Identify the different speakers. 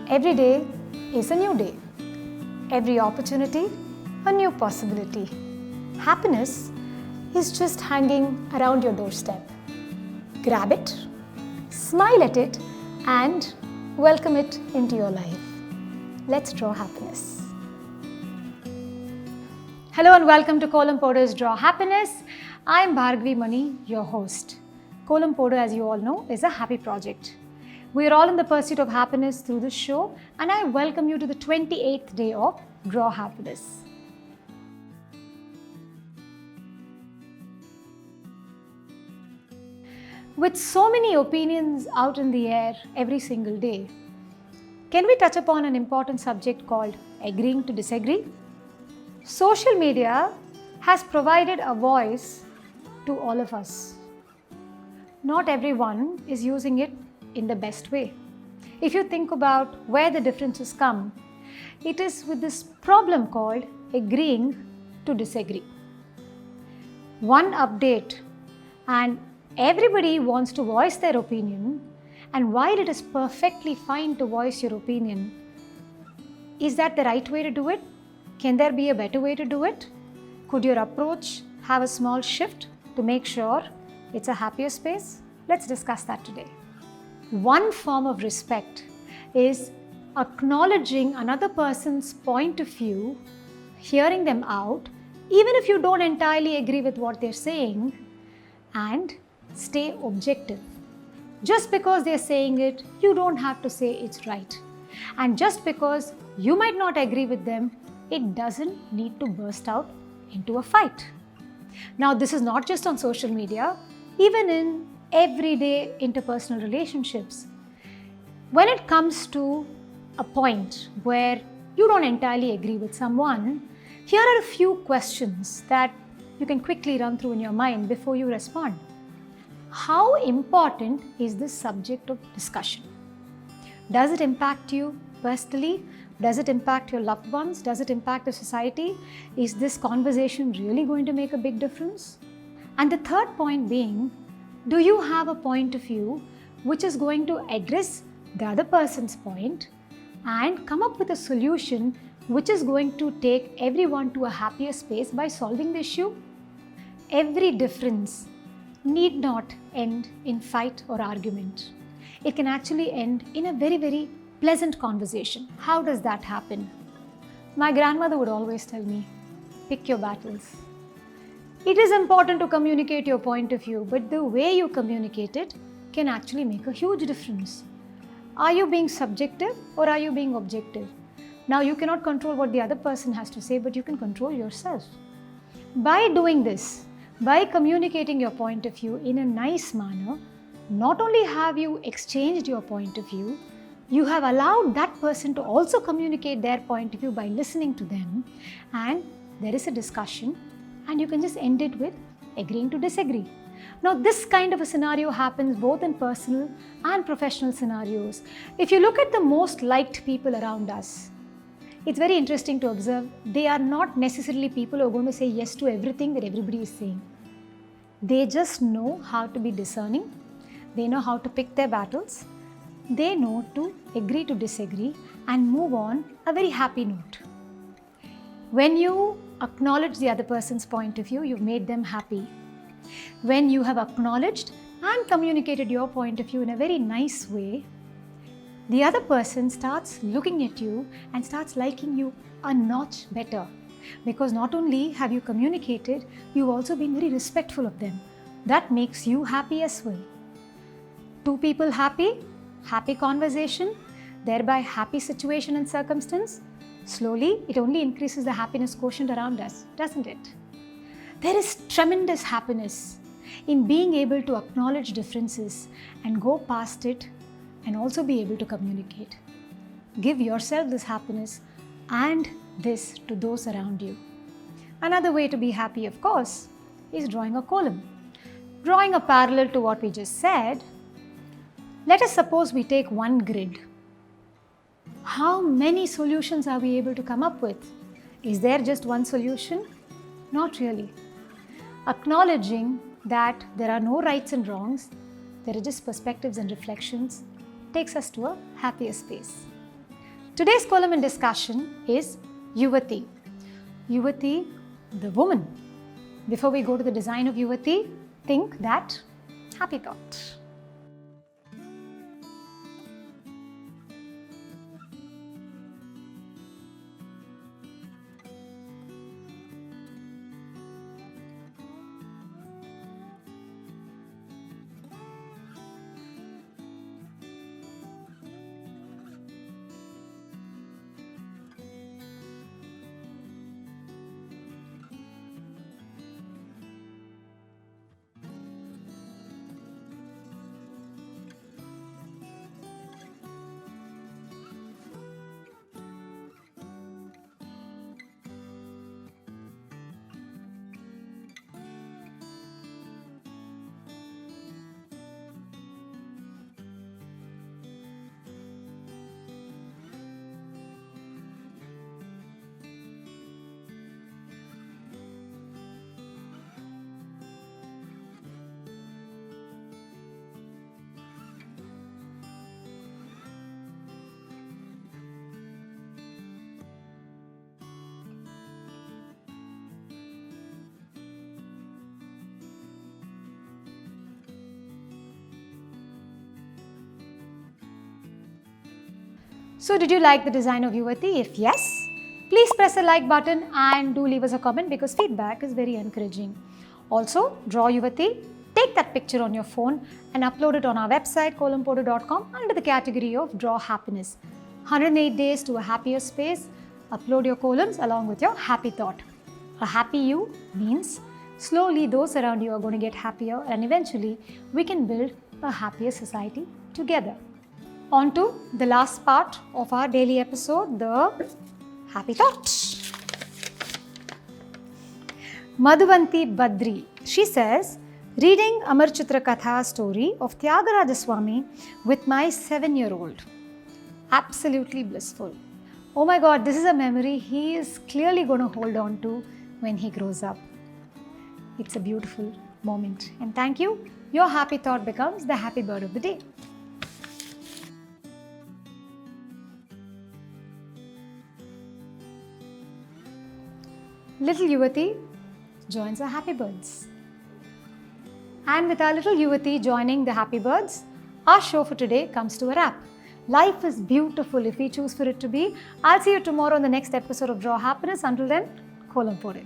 Speaker 1: Every day is a new day. Every opportunity, a new possibility. Happiness is just hanging around your doorstep. Grab it, smile at it, and welcome it into your life. Let's draw happiness. Hello and welcome to Kolam Podu's Draw Happiness. I'm Bhargavi Mani, your host. Kolam Podu, as you all know, is a happy project. We are all in the pursuit of happiness through this show, and I welcome you to the 28th day of Draw Happiness. With so many opinions out in the air every single day, can we touch upon an important subject called agreeing to disagree? Social media has provided a voice to all of us. Not everyone is using it in the best way. If you think about where the differences come, it is with this problem called agreeing to disagree. One update and everybody wants to voice their opinion, and while it is perfectly fine to voice your opinion, is that the right way to do it? Can there be a better way to do it? Could your approach have a small shift to make sure it's a happier space? Let's discuss that today. One form of respect is acknowledging another person's point of view, hearing them out, even if you don't entirely agree with what they're saying, and stay objective. Just because they're saying it, you don't have to say it's right. And just because you might not agree with them, it doesn't need to burst out into a fight. Now, this is not just on social media, even in everyday interpersonal relationships. When it comes to a point where you don't entirely agree with someone, here are a few questions that you can quickly run through in your mind before you respond. How important is this subject of discussion? Does it impact you personally? Does it impact your loved ones? Does it impact the society? Is this conversation really going to make a big difference? And the third point being, do you have a point of view which is going to address the other person's point and come up with a solution which is going to take everyone to a happier space by solving the issue? Every difference need not end in fight or argument. It can actually end in a very, very pleasant conversation. How does that happen? My grandmother would always tell me, pick your battles. It is important to communicate your point of view, but the way you communicate it can actually make a huge difference. Are you being subjective or are you being objective? Now, you cannot control what the other person has to say, but you can control yourself. By doing this, by communicating your point of view in a nice manner, not only have you exchanged your point of view, you have allowed that person to also communicate their point of view by listening to them, and there is a discussion, and you can just end it with agreeing to disagree. Now, this kind of a scenario happens both in personal and professional scenarios. If you look at the most liked people around us, it's very interesting to observe they are not necessarily people who are going to say yes to everything that everybody is saying. They just know how to be discerning. They know how to pick their battles. They know to agree to disagree and move on a very happy note. When you acknowledge the other person's point of view, you've made them happy. When you have acknowledged and communicated your point of view in a very nice way, the other person starts looking at you and starts liking you a notch better. Because not only have you communicated, you've also been very respectful of them. That makes you happy as well. Two people happy, happy conversation, thereby happy situation and circumstance. Slowly, it only increases the happiness quotient around us, doesn't it? There is tremendous happiness in being able to acknowledge differences and go past it and also be able to communicate. Give yourself this happiness and this to those around you. Another way to be happy, of course, is drawing a column. Drawing a parallel to what we just said, let us suppose we take one grid. How many solutions are we able to come up with? Is there just one solution? Not really. Acknowledging that there are no rights and wrongs, there are just perspectives and reflections, takes us to a happier space. Today's column in discussion is Yuvati. Yuvati, the woman. Before we go to the design of Yuvati, think that happy thought. So did you like the design of Yuvati? If yes, please press the like button and do leave us a comment because feedback is very encouraging. Also, draw Yuvati, take that picture on your phone and upload it on our website kolampodu.com under the category of Draw Happiness. 108 days to a happier space. Upload your columns along with your happy thought. A happy you means slowly those around you are going to get happier and eventually we can build a happier society together. On to the last part of our daily episode, the happy thought. Madhuvanti Badri, she says, reading Amar Chitra Katha story of Tyagaraja Swami with my 7-year-old. Absolutely blissful. Oh my God, this is a memory he is clearly going to hold on to when he grows up. It's a beautiful moment. And thank you. Your happy thought becomes the happy bird of the day. Little Yuvati joins our happy birds. And with our little Yuvati joining the happy birds, our show for today comes to a wrap. Life is beautiful if we choose for it to be. I'll see you tomorrow on the next episode of Draw Happiness. Until then, Kolam Podu.